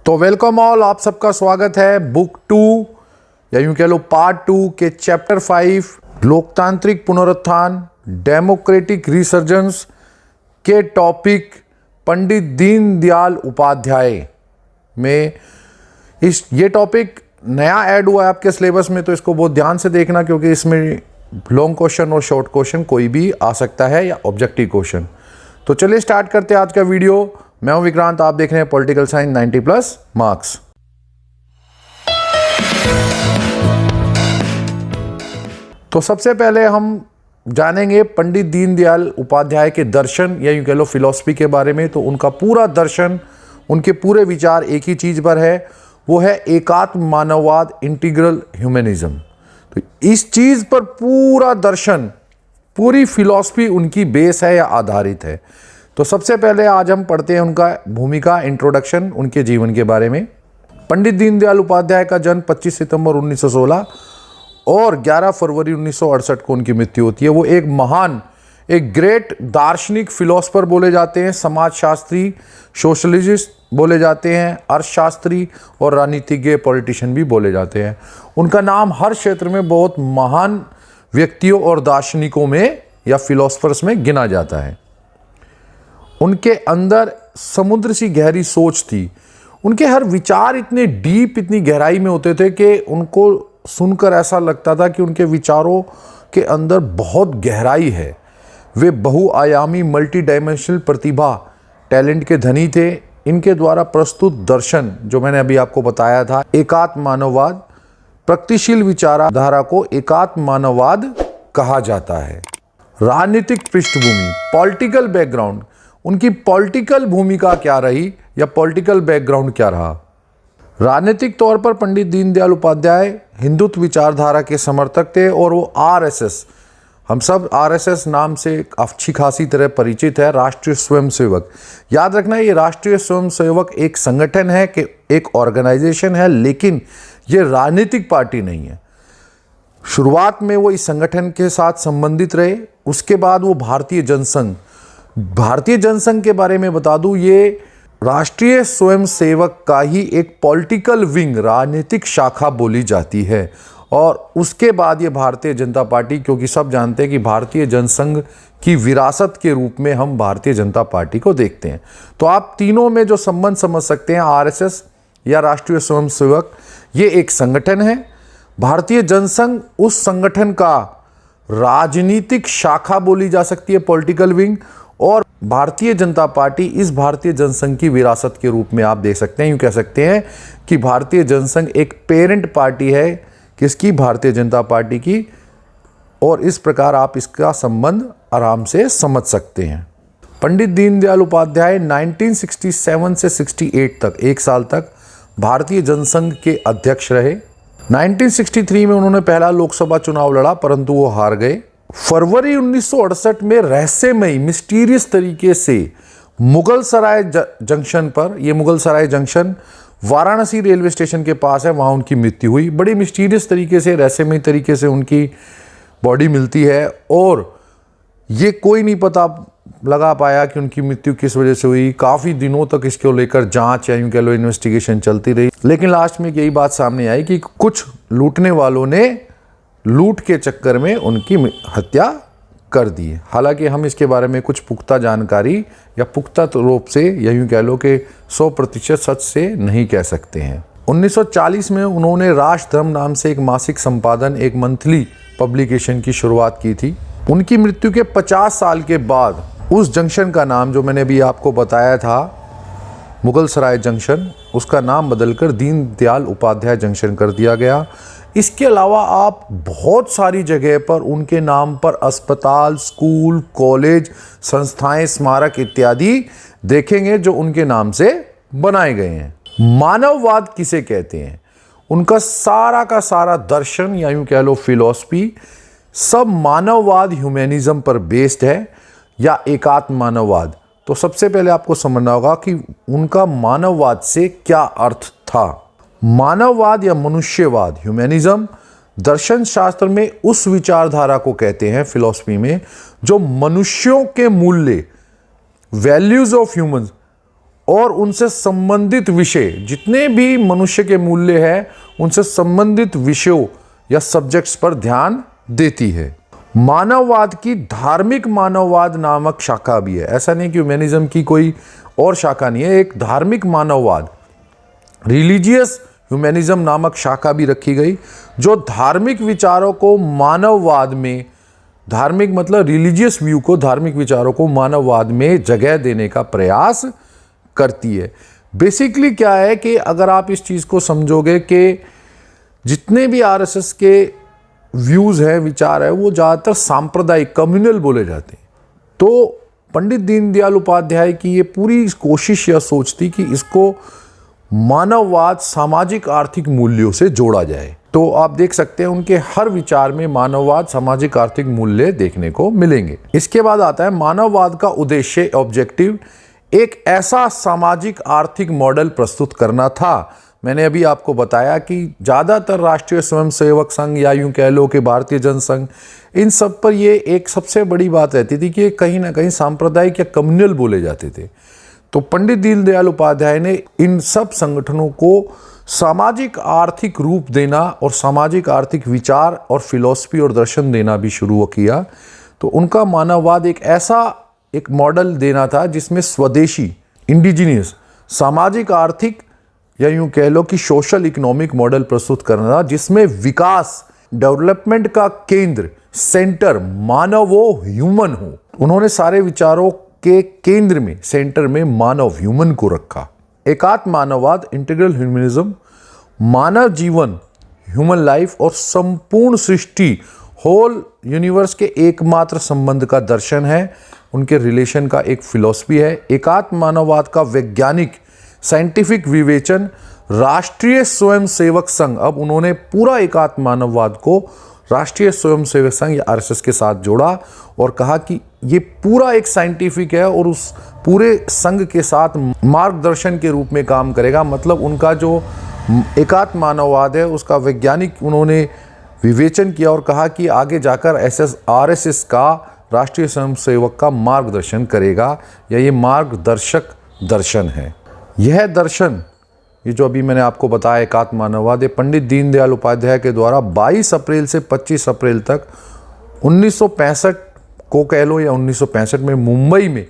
तो welcome all, आप सबका स्वागत है बुक 2 या यूं कह लो पार्ट 2 के चैप्टर 5 लोकतांत्रिक पुनरुत्थान डेमोक्रेटिक रिसर्जेंस के टॉपिक पंडित दीनदयाल उपाध्याय में। ये टॉपिक नया ऐड हुआ है आपके सिलेबस में, तो इसको बहुत ध्यान से देखना क्योंकि इसमें लॉन्ग क्वेश्चन और शॉर्ट क्वेश्चन कोई भी आ सकता है या ऑब्जेक्टिव क्वेश्चन। तो चलिए स्टार्ट करते हैं आज का वीडियो। मैं हूं विक्रांत, आप देख रहे हैं पॉलिटिकल साइंस 90+ मार्क्स। तो सबसे पहले हम जानेंगे पंडित दीनदयाल उपाध्याय के दर्शन या यूं कह लो फिलॉसफी के बारे में। तो उनका पूरा दर्शन, उनके पूरे विचार एक ही चीज पर है, वो है एकात्म मानववाद, इंटीग्रल ह्यूमनिज्म। तो इस चीज पर पूरा दर्शन, पूरी फिलॉसफी उनकी बेस है या आधारित है। तो सबसे पहले आज हम पढ़ते हैं उनका भूमिका, इंट्रोडक्शन, उनके जीवन के बारे में। पंडित दीनदयाल उपाध्याय का जन्म 25 सितंबर 1916 और 11 फरवरी 1968 को उनकी मृत्यु होती है। वो एक महान, एक ग्रेट दार्शनिक फिलोसफर बोले जाते हैं, समाजशास्त्री, सोशलिस्ट बोले जाते हैं, अर्थशास्त्री और राजनीतिज्ञ, पॉलिटिशियन भी बोले जाते हैं। उनका नाम हर क्षेत्र में बहुत महान व्यक्तियों और दार्शनिकों में या फिलोसफर्स में गिना जाता है। उनके अंदर समुद्र सी गहरी सोच थी। उनके हर विचार इतने डीप, इतनी गहराई में होते थे कि उनको सुनकर ऐसा लगता था कि उनके विचारों के अंदर बहुत गहराई है। वे बहुआयामी, मल्टी डायमेंशनल प्रतिभा, टैलेंट के धनी थे। इनके द्वारा प्रस्तुत दर्शन, जो मैंने अभी आपको बताया था, एकात्म मानववाद, प्रगतिशील विचारधारा को एकात्म मानववाद कहा जाता है। राजनीतिक पृष्ठभूमि, पॉलिटिकल बैकग्राउंड, उनकी पॉलिटिकल भूमिका क्या रही या पॉलिटिकल बैकग्राउंड क्या रहा। राजनीतिक तौर पर पंडित दीनदयाल उपाध्याय हिंदुत्व विचारधारा के समर्थक थे और वो आरएसएस, हम सब आरएसएस नाम से अच्छी खासी तरह परिचित है, राष्ट्रीय स्वयंसेवक। याद रखना, ये राष्ट्रीय स्वयंसेवक एक संगठन है, कि एक ऑर्गेनाइजेशन है, लेकिन ये राजनीतिक पार्टी नहीं है। शुरुआत में वो इस संगठन के साथ संबंधित रहे, उसके बाद वो भारतीय जनसंघ के बारे में बता दूं, ये राष्ट्रीय स्वयंसेवक का ही एक पॉलिटिकल विंग, राजनीतिक शाखा बोली जाती है। और उसके बाद ये भारतीय जनता पार्टी, क्योंकि सब जानते हैं कि भारतीय जनसंघ की विरासत के रूप में हम भारतीय जनता पार्टी को देखते हैं। तो आप तीनों में जो संबंध समझ सकते हैं, आरएसएस या राष्ट्रीय स्वयंसेवक, ये एक संगठन है। भारतीय जनसंघ उस संगठन का राजनीतिक शाखा बोली जा सकती है, पॉलिटिकल विंग। और भारतीय जनता पार्टी इस भारतीय जनसंघ की विरासत के रूप में आप देख सकते हैं। यूं कह सकते हैं कि भारतीय जनसंघ एक पेरेंट पार्टी है, किसकी? भारतीय जनता पार्टी की। और इस प्रकार आप इसका संबंध आराम से समझ सकते हैं। पंडित दीनदयाल उपाध्याय 1967 से 68 तक, 1 साल तक भारतीय जनसंघ के अध्यक्ष रहे। 1963 में उन्होंने पहला लोकसभा चुनाव लड़ा, परंतु वो हार गए। फरवरी 1968 में रहस्यमयी, मिस्टीरियस तरीके से मुगल सराय जंक्शन पर, यह मुगल सराय जंक्शन वाराणसी रेलवे स्टेशन के पास है, वहां उनकी मृत्यु हुई। बड़ी मिस्टीरियस तरीके से, रहस्यमयी तरीके से उनकी बॉडी मिलती है और ये कोई नहीं पता लगा पाया कि उनकी मृत्यु किस वजह से हुई। काफ़ी दिनों तक इसको लेकर जांच या यूं कह लो इन्वेस्टिगेशन चलती रही, लेकिन लास्ट में यही बात सामने आई कि कुछ लूटने वालों ने लूट के चक्कर में उनकी हत्या कर दी। हालांकि हम इसके बारे में कुछ पुख्ता जानकारी या पुख्ता रूप से या यूं कह लो कि 100% सच से नहीं कह सकते हैं। 1940 में उन्होंने राष्ट्र धर्म नाम से एक मासिक संपादन, एक मंथली पब्लिकेशन की शुरुआत की थी। उनकी मृत्यु के 50 साल के बाद उस जंक्शन का नाम, जो मैंने अभी आपको बताया था मुगल सराय जंक्शन, उसका नाम बदलकर दीनदयाल उपाध्याय जंक्शन कर दिया गया। इसके अलावा आप बहुत सारी जगह पर उनके नाम पर अस्पताल, स्कूल, कॉलेज, संस्थाएं, स्मारक इत्यादि देखेंगे जो उनके नाम से बनाए गए हैं। मानववाद किसे कहते हैं? उनका सारा का सारा दर्शन या यूं कह लो फिलॉसफी सब मानववाद, ह्यूमनिज्म पर बेस्ड है या एकात्म मानववाद। तो सबसे पहले आपको समझना होगा कि उनका मानववाद से क्या अर्थ था। मानववाद या मनुष्यवाद, ह्यूमनिज्म, दर्शन शास्त्र में उस विचारधारा को कहते हैं, फिलॉसफी में, जो मनुष्यों के मूल्य, वैल्यूज ऑफ ह्यूमंस और उनसे संबंधित विषय, जितने भी मनुष्य के मूल्य हैं उनसे संबंधित विषयों या सब्जेक्ट्स पर ध्यान देती है। मानववाद की धार्मिक मानववाद नामक शाखा भी है। ऐसा नहीं कि ह्यूमैनिज्म की कोई और शाखा नहीं है, एक धार्मिक मानववाद, रिलीजियस ह्यूमैनिज्म नामक शाखा भी रखी गई, जो धार्मिक विचारों को मानववाद में, धार्मिक मतलब रिलीजियस व्यू को, धार्मिक विचारों को मानववाद में जगह देने का प्रयास करती है। बेसिकली क्या है कि अगर आप इस चीज़ को समझोगे कि जितने भी आरएसएस के व्यूज़ हैं, विचार है, वो ज़्यादातर सांप्रदायिक, कम्युनल बोले जाते हैं। तो पंडित दीनदयाल उपाध्याय की ये पूरी कोशिश या सोच थी कि इसको मानववाद सामाजिक आर्थिक मूल्यों से जोड़ा जाए। तो आप देख सकते हैं उनके हर विचार में मानववाद, सामाजिक आर्थिक मूल्य देखने को मिलेंगे। इसके बाद आता है मानववाद का उद्देश्य, ऑब्जेक्टिव, एक ऐसा सामाजिक आर्थिक मॉडल प्रस्तुत करना था। मैंने अभी आपको बताया कि ज़्यादातर राष्ट्रीय स्वयंसेवक संघ या यूं कह लो कि भारतीय जनसंघ, इन सब पर ये एक सबसे बड़ी बात रहती थी कि कहीं ना कहीं सांप्रदायिक या कम्युनल बोले जाते थे। तो पंडित दीनदयाल उपाध्याय ने इन सब संगठनों को सामाजिक आर्थिक रूप देना और सामाजिक आर्थिक विचार और फिलॉसफी और दर्शन देना भी शुरू किया। तो उनका मानववाद एक ऐसा एक मॉडल देना था जिसमें स्वदेशी, इंडिजिनियस, सामाजिक आर्थिक या यूं कह लो कि सोशल इकोनॉमिक मॉडल प्रस्तुत करना था, जिसमें विकास, डेवलपमेंट का केंद्र, सेंटर मानव हो, ह्यूमन हो। उन्होंने सारे विचारों के केंद्र में, सेंटर में मानव, ह्यूमन को रखा। एकात्म मानववाद, इंटीग्रल ह्यूमनिज्म, मानव जीवन, ह्यूमन लाइफ और संपूर्ण सृष्टि, होल यूनिवर्स के एकमात्र संबंध का दर्शन है, उनके रिलेशन का एक फिलॉसफी है। एकात्म मानववाद का वैज्ञानिक, साइंटिफिक विवेचन, राष्ट्रीय स्वयंसेवक संघ, अब उन्होंने पूरा एकात्म मानववाद को राष्ट्रीय स्वयंसेवक संघ या आरएसएस के साथ जोड़ा और कहा कि ये पूरा एक साइंटिफिक है और उस पूरे संघ के साथ मार्गदर्शन के रूप में काम करेगा। मतलब उनका जो एकात्म मानववाद है उसका वैज्ञानिक उन्होंने विवेचन किया और कहा कि आगे जाकर आरएसएस का, राष्ट्रीय स्वयंसेवक का मार्गदर्शन करेगा या ये मार्गदर्शक दर्शन है। यह दर्शन, ये जो अभी मैंने आपको बताया एकात्म मानववाद, ये पंडित दीनदयाल उपाध्याय के द्वारा 22 अप्रैल से 25 अप्रैल तक 1965 को कह लो या 1965 में मुंबई में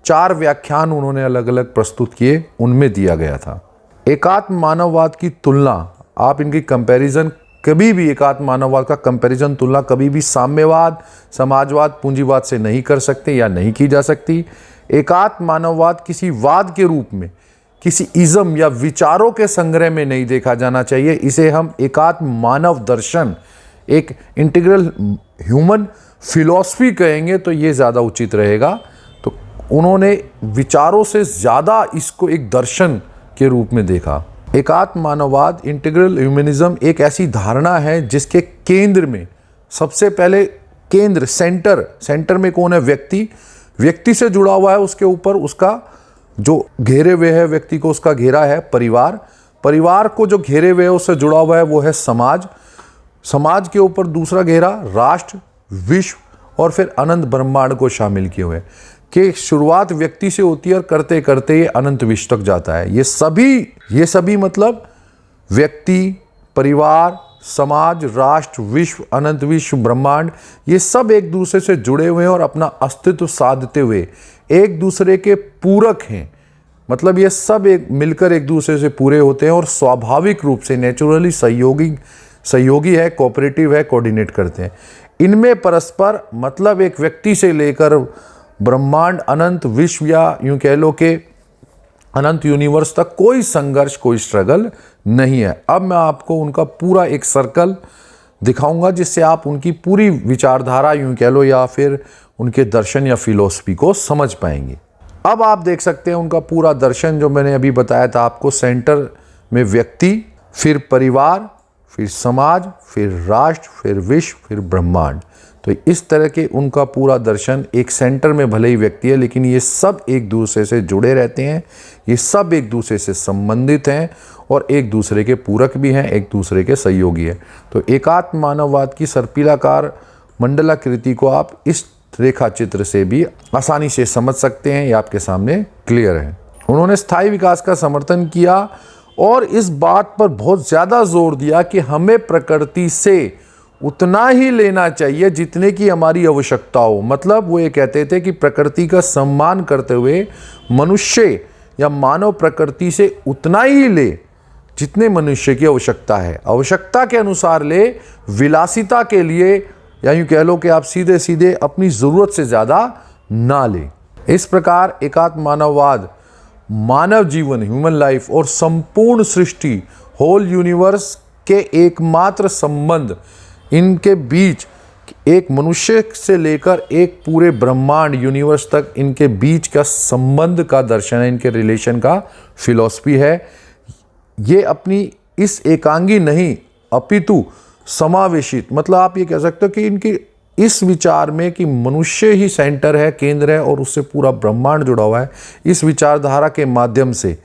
4 व्याख्यान उन्होंने अलग अलग प्रस्तुत किए, उनमें दिया गया था। एकात्म मानववाद की तुलना, आप इनकी कंपैरिजन कभी भी, एकात्म मानववाद का कंपैरिजन, तुलना कभी भी साम्यवाद, समाजवाद, पूंजीवाद से नहीं कर सकते या नहीं की जा सकती। एकात्म मानववाद किसी वाद के रूप में, किसी इज़म या विचारों के संग्रह में नहीं देखा जाना चाहिए। इसे हम एकात्म मानव दर्शन, एक इंटीग्रल ह्यूमन फिलॉसफी कहेंगे तो ये ज़्यादा उचित रहेगा। तो उन्होंने विचारों से ज़्यादा इसको एक दर्शन के रूप में देखा। एकात्म मानववाद, इंटीग्रल ह्यूमनिज्म एक ऐसी धारणा है जिसके केंद्र में, सबसे पहले केंद्र, सेंटर में कौन है? व्यक्ति। व्यक्ति से जुड़ा हुआ है, उसके ऊपर उसका जो घेरे हुए है व्यक्ति को, उसका घेरा है परिवार। परिवार को जो घेरे हुए है उससे जुड़ा हुआ है वो है समाज। समाज के ऊपर दूसरा घेरा राष्ट्र, विश्व और फिर अनंत ब्रह्मांड को शामिल किए हुए, कि शुरुआत व्यक्ति से होती है और करते करते ये अनंत विश्व तक जाता है। ये सभी मतलब व्यक्ति, परिवार, समाज, राष्ट्र, विश्व, अनंत विश्व, ब्रह्मांड, ये सब एक दूसरे से जुड़े हुए हैं और अपना अस्तित्व साधते हुए एक दूसरे के पूरक हैं। मतलब ये सब एक मिलकर एक दूसरे से पूरे होते हैं और स्वाभाविक रूप से नेचुरली सहयोगी है, कोऑपरेटिव है, कोऑर्डिनेट करते हैं। इनमें परस्पर मतलब एक व्यक्ति से लेकर ब्रह्मांड, अनंत विश्व या यूं कह लो कि अनंत यूनिवर्स तक कोई संघर्ष, कोई स्ट्रगल नहीं है। अब मैं आपको उनका पूरा एक सर्कल दिखाऊंगा जिससे आप उनकी पूरी विचारधारा यूं कह लो या फिर उनके दर्शन या फिलॉसफी को समझ पाएंगे। अब आप देख सकते हैं उनका पूरा दर्शन जो मैंने अभी बताया था आपको, सेंटर में व्यक्ति, फिर परिवार, फिर समाज, फिर राष्ट्र, फिर विश्व, फिर ब्रह्मांड। तो इस तरह के उनका पूरा दर्शन, एक सेंटर में भले ही व्यक्ति है लेकिन ये सब एक दूसरे से जुड़े रहते हैं, ये सब एक दूसरे से संबंधित हैं और एक दूसरे के पूरक भी हैं, एक दूसरे के सहयोगी हैं। तो एकात्म मानववाद की सर्पिलाकार मंडलाकृति को आप इस रेखा चित्र से भी आसानी से समझ सकते हैं, ये आपके सामने क्लियर है। उन्होंने स्थायी विकास का समर्थन किया और इस बात पर बहुत ज़्यादा जोर दिया कि हमें प्रकृति से उतना ही लेना चाहिए जितने की हमारी आवश्यकता हो। मतलब वो ये कहते थे कि प्रकृति का सम्मान करते हुए मनुष्य या मानव प्रकृति से उतना ही ले जितने मनुष्य की आवश्यकता है, आवश्यकता के अनुसार ले, विलासिता के लिए या यूँ कह लो कि आप सीधे सीधे अपनी ज़रूरत से ज़्यादा ना ले। इस प्रकार एकात्म मानववाद मानव जीवन, ह्यूमन लाइफ और संपूर्ण सृष्टि, होल यूनिवर्स के एकमात्र संबंध, इनके बीच एक मनुष्य से लेकर एक पूरे ब्रह्मांड यूनिवर्स तक इनके बीच का संबंध का दर्शन है, इनके रिलेशन का फिलॉसफी है। ये अपनी इस एकांगी नहीं अपितु समावेशित, मतलब आप ये कह सकते हो कि इनकी इस विचार में कि मनुष्य ही सेंटर है, केंद्र है और उससे पूरा ब्रह्मांड जुड़ा हुआ है, इस विचारधारा के माध्यम से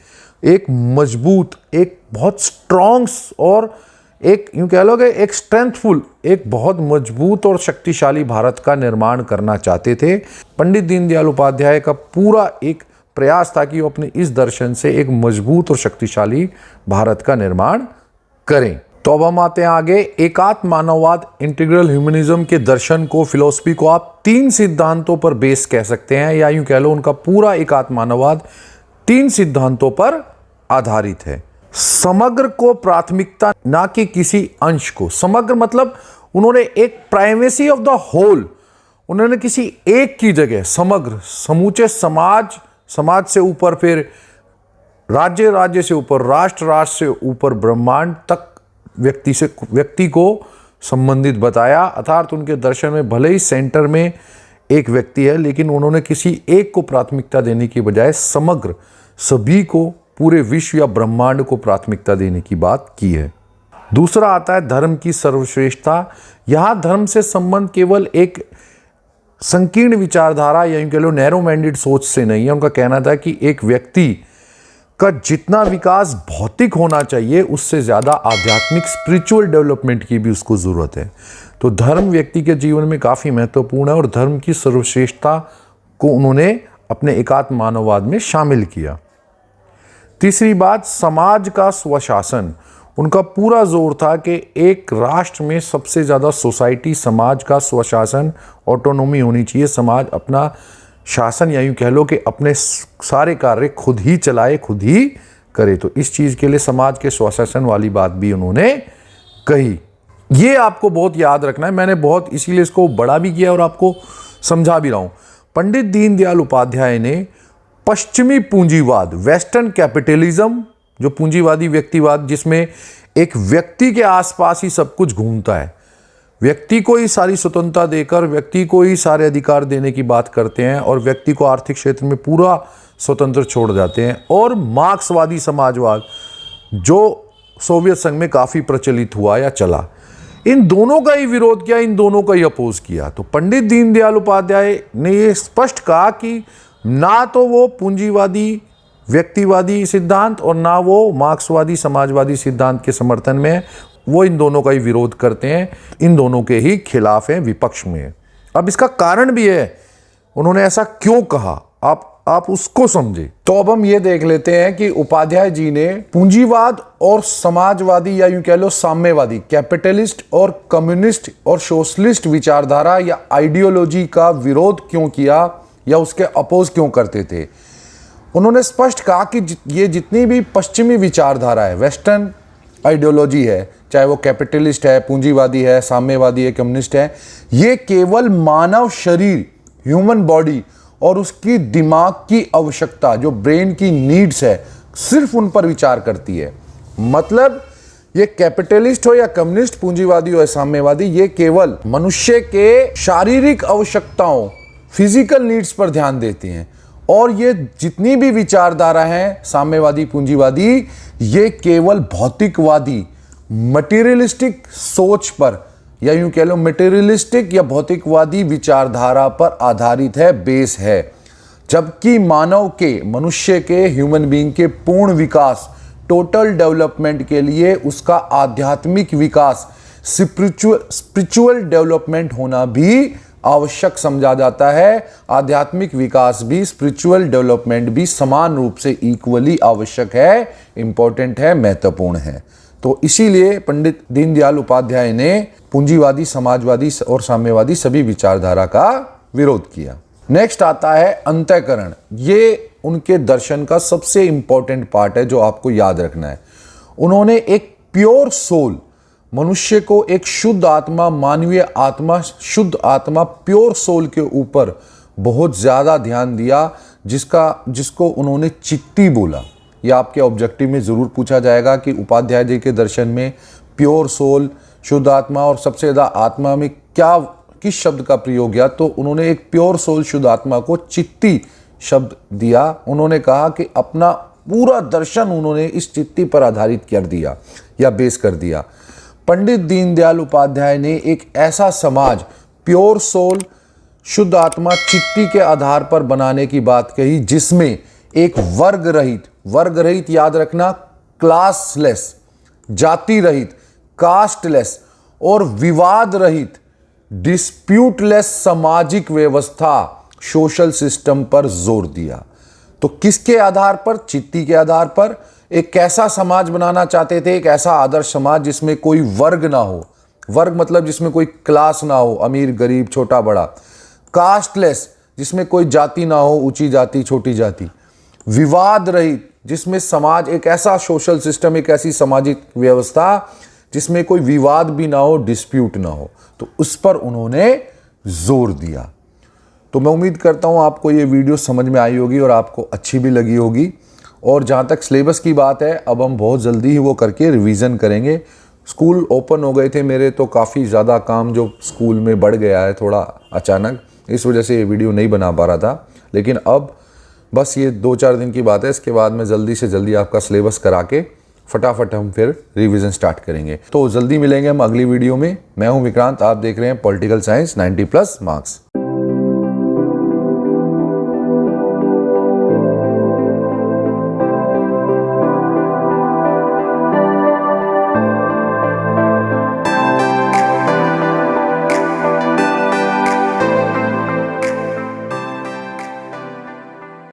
एक मजबूत, एक बहुत स्ट्रॉन्ग और एक यूँ कह लो कि एक स्ट्रेंथफुल, एक बहुत मजबूत और शक्तिशाली भारत का निर्माण करना चाहते थे। पंडित दीनदयाल उपाध्याय का पूरा एक प्रयास था कि वो अपने इस दर्शन से एक मजबूत और शक्तिशाली भारत का निर्माण करें। तो अब हम आते हैं आगे। एकात्म मानववाद, इंटीग्रल ह्यूमनिज्म के दर्शन को, फिलॉसफी को आप 3 सिद्धांतों पर बेस कह सकते हैं, या यूं कह लो उनका पूरा एकात्म मानववाद 3 सिद्धांतों पर आधारित है। समग्र को प्राथमिकता, ना कि किसी अंश को। समग्र मतलब उन्होंने एक प्राइमेसी ऑफ द होल, उन्होंने किसी एक की जगह समग्र, समूचे समाज, समाज से ऊपर फिर राज्य, राज्य से ऊपर राष्ट्र, राष्ट्र से ऊपर ब्रह्मांड तक व्यक्ति को संबंधित बताया। अर्थात उनके दर्शन में भले ही सेंटर में एक व्यक्ति है, लेकिन उन्होंने किसी एक को प्राथमिकता देने की बजाय समग्र सभी को, पूरे विश्व या ब्रह्मांड को प्राथमिकता देने की बात की है। दूसरा आता है धर्म की सर्वश्रेष्ठता। यहां धर्म से संबंध केवल एक संकीर्ण विचारधारा या यूं कह लो नैरो माइंडेड सोच से नहीं है। उनका कहना था कि एक व्यक्ति का जितना विकास भौतिक होना चाहिए, उससे ज़्यादा आध्यात्मिक, स्पिरिचुअल डेवलपमेंट की भी उसको ज़रूरत है। तो धर्म व्यक्ति के जीवन में काफ़ी महत्वपूर्ण है और धर्म की सर्वश्रेष्ठता को उन्होंने अपने एकात्म मानववाद में शामिल किया। तीसरी बात, समाज का स्वशासन। उनका पूरा जोर था कि एक राष्ट्र में सबसे ज़्यादा सोसाइटी, समाज का स्वशासन, ऑटोनोमी होनी चाहिए। समाज अपना शासन या यूँ कह लो कि अपने सारे कार्य खुद ही चलाए, खुद ही करे। तो इस चीज़ के लिए समाज के स्वशासन वाली बात भी उन्होंने कही। ये आपको बहुत याद रखना है, मैंने बहुत इसीलिए इसको बड़ा भी किया और आपको समझा भी रहा हूँ। पंडित दीनदयाल उपाध्याय ने पश्चिमी पूंजीवाद, वेस्टर्न कैपिटलिज्म, जो पूंजीवादी व्यक्तिवाद जिसमें एक व्यक्ति के आसपास ही सब कुछ घूमता है, व्यक्ति को ही सारी स्वतंत्रता देकर व्यक्ति को ही सारे अधिकार देने की बात करते हैं और व्यक्ति को आर्थिक क्षेत्र में पूरा स्वतंत्र छोड़ जाते हैं, और मार्क्सवादी समाजवाद जो सोवियत संघ में काफ़ी प्रचलित हुआ या चला, इन दोनों का ही विरोध किया, इन दोनों का ही अपोज किया। तो पंडित दीनदयाल उपाध्याय ने ये स्पष्ट कहा कि ना तो वो पूंजीवादी व्यक्तिवादी सिद्धांत और ना वो मार्क्सवादी समाजवादी सिद्धांत के समर्थन में है, वो इन दोनों का ही विरोध करते हैं, इन दोनों के ही खिलाफ हैं, विपक्ष में है। अब इसका कारण भी है, उन्होंने ऐसा क्यों कहा, आप उसको समझे। तो अब हम ये देख लेते हैं कि उपाध्याय जी ने पूंजीवाद और समाजवादी या यूं कह लो साम्यवादी, कैपिटलिस्ट और कम्युनिस्ट और सोशलिस्ट विचारधारा या आइडियोलॉजी का विरोध क्यों किया या उसके अपोज क्यों करते थे। उन्होंने स्पष्ट कहा कि ये जितनी भी पश्चिमी विचारधारा है, वेस्टर्न आइडियोलॉजी है, चाहे वो कैपिटलिस्ट है, पूंजीवादी है, साम्यवादी है, कम्युनिस्ट है, ये केवल मानव शरीर, ह्यूमन बॉडी और उसकी दिमाग की आवश्यकता, जो ब्रेन की नीड्स है, सिर्फ उन पर विचार करती है। मतलब ये कैपिटलिस्ट हो या कम्युनिस्ट, पूंजीवादी हो या साम्यवादी, ये केवल मनुष्य के शारीरिक आवश्यकताओं, फिजिकल नीड्स पर ध्यान देती हैं। और ये जितनी भी विचारधारा है साम्यवादी, पूंजीवादी, ये केवल भौतिकवादी, मटेरियलिस्टिक सोच पर या यूं कह लो मटेरियलिस्टिक या भौतिकवादी विचारधारा पर आधारित है, बेस है। जबकि मानव के, मनुष्य के, ह्यूमन बीइंग के पूर्ण विकास, टोटल डेवलपमेंट के लिए उसका आध्यात्मिक विकास, स्पिरिचुअल डेवलपमेंट होना भी आवश्यक समझा जाता है। आध्यात्मिक विकास भी, स्पिरिचुअल डेवलपमेंट भी समान रूप से इक्वली आवश्यक है, इंपॉर्टेंट है, महत्वपूर्ण है। तो इसीलिए पंडित दीनदयाल उपाध्याय ने पूंजीवादी, समाजवादी और साम्यवादी सभी विचारधारा का विरोध किया। नेक्स्ट आता है अंतःकरण। ये उनके दर्शन का सबसे इंपॉर्टेंट पार्ट है जो आपको याद रखना है। उन्होंने एक प्योर सोल, मनुष्य को एक शुद्ध आत्मा, मानवीय आत्मा, शुद्ध आत्मा, प्योर सोल के ऊपर बहुत ज़्यादा ध्यान दिया, जिसको उन्होंने चित्ती बोला। यह आपके ऑब्जेक्टिव में ज़रूर पूछा जाएगा कि उपाध्याय जी के दर्शन में प्योर सोल, शुद्ध आत्मा और सबसे ज़्यादा आत्मा में किस शब्द का प्रयोग किया। तो उन्होंने एक प्योर सोल, शुद्ध आत्मा को चित्ती शब्द दिया। उन्होंने कहा कि अपना पूरा दर्शन उन्होंने इस चित्ती पर आधारित कर दिया या बेस कर दिया। पंडित दीनदयाल उपाध्याय ने एक ऐसा समाज प्योर सोल, शुद्ध आत्मा, चित्ती के आधार पर बनाने की बात कही, जिसमें एक वर्ग रहित याद रखना, क्लासलेस, जाति रहित, कास्टलेस और विवाद रहित, डिस्प्यूटलेस सामाजिक व्यवस्था, सोशल सिस्टम पर जोर दिया। तो किसके आधार पर? चित्ती के आधार पर। एक कैसा समाज बनाना चाहते थे? एक ऐसा आदर्श समाज जिसमें कोई वर्ग ना हो। वर्ग मतलब जिसमें कोई क्लास ना हो, अमीर गरीब छोटा बड़ा। कास्टलेस, जिसमें कोई जाति ना हो, ऊंची जाति छोटी जाति। विवाद रहित, जिसमें समाज, एक ऐसा सोशल सिस्टम, एक ऐसी सामाजिक व्यवस्था जिसमें कोई विवाद भी ना हो, डिस्प्यूट ना हो। तो उस पर उन्होंने जोर दिया। तो मैं उम्मीद करता हूँ आपको ये वीडियो समझ में आई होगी और आपको अच्छी भी लगी होगी। और जहाँ तक सिलेबस की बात है, अब हम बहुत जल्दी ही वो करके रिवीजन करेंगे। स्कूल ओपन हो गए थे मेरे, तो काफ़ी ज़्यादा काम जो स्कूल में बढ़ गया है थोड़ा अचानक, इस वजह से ये वीडियो नहीं बना पा रहा था। लेकिन अब बस ये 2-4 दिन की बात है, इसके बाद मैं जल्दी से जल्दी आपका सिलेबस करा के फटाफट हम फिर रिवीजन स्टार्ट करेंगे। तो जल्दी मिलेंगे हम अगली वीडियो में। मैं हूँ विक्रांत, आप देख रहे हैं पॉलिटिकल साइंस 90+ मार्क्स।